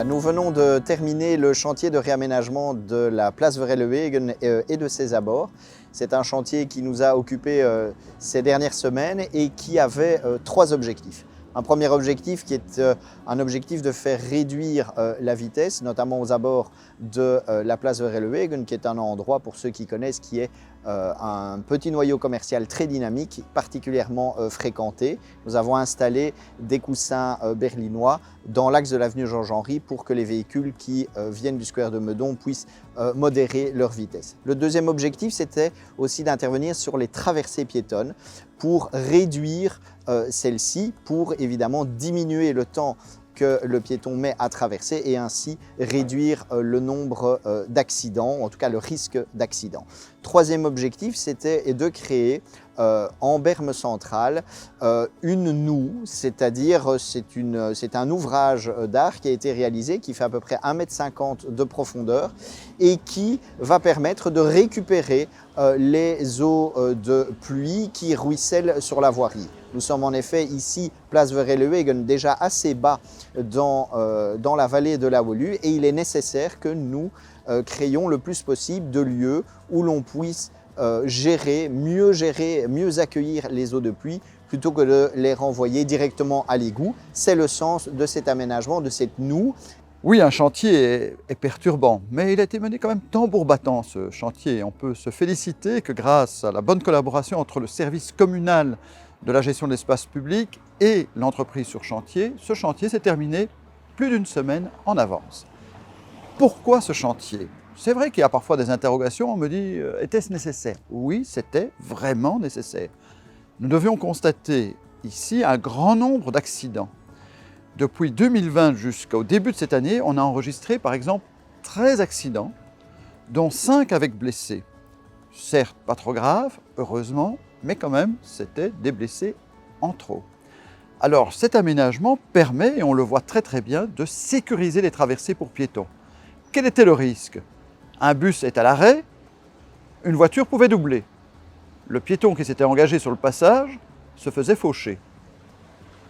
Nous venons de terminer le chantier de réaménagement de la place Verhelewegen et de ses abords. C'est un chantier qui nous a occupé ces dernières semaines et qui avait trois objectifs. Un premier objectif qui est un objectif de faire réduire la vitesse, notamment aux abords de la place Verhelewegen, qui est un endroit, pour ceux qui connaissent, qui est un petit noyau commercial très dynamique, particulièrement fréquenté. Nous avons installé des coussins berlinois dans l'axe de l'avenue Georges-Henri pour que les véhicules qui viennent du square de Meudon puissent modérer leur vitesse. Le deuxième objectif, c'était aussi d'intervenir sur les traversées piétonnes pour réduire celles-ci, pour évidemment diminuer le temps que le piéton met à traverser et ainsi réduire le nombre d'accidents, en tout cas le risque d'accident. Troisième objectif, c'était de créer en berme centrale une noue, c'est-à-dire c'est un ouvrage d'art qui a été réalisé, qui fait à peu près 1,50 m de profondeur et qui va permettre de récupérer les eaux de pluie qui ruissellent sur la voirie. Nous sommes en effet ici, place Verhelewegen, déjà assez bas dans la vallée de la Woluwe et il est nécessaire que nous créions le plus possible de lieux où l'on puisse gérer, mieux accueillir les eaux de pluie plutôt que de les renvoyer directement à l'égout. C'est le sens de cet aménagement, de cette noue. Oui, un chantier est perturbant, mais il a été mené quand même tambour battant, ce chantier. On peut se féliciter que grâce à la bonne collaboration entre le service communal de la gestion de l'espace public et l'entreprise sur chantier, ce chantier s'est terminé plus d'une semaine en avance. Pourquoi ce chantier ? C'est vrai qu'il y a parfois des interrogations, on me dit « était-ce nécessaire ?» Oui, c'était vraiment nécessaire. Nous devions constater ici un grand nombre d'accidents. Depuis 2020 jusqu'au début de cette année, on a enregistré par exemple 13 accidents, dont 5 avec blessés. Certes, pas trop grave, heureusement, mais quand même, c'était des blessés en trop. Alors cet aménagement permet, et on le voit très bien, de sécuriser les traversées pour piétons. Quel était le risque ? Un bus est à l'arrêt, une voiture pouvait doubler. Le piéton qui s'était engagé sur le passage se faisait faucher.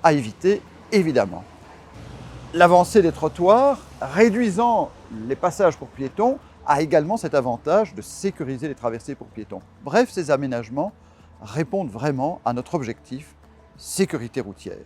À éviter, évidemment. L'avancée des trottoirs, réduisant les passages pour piétons, a également cet avantage de sécuriser les traversées pour piétons. Bref, ces aménagements répondent vraiment à notre objectif, sécurité routière.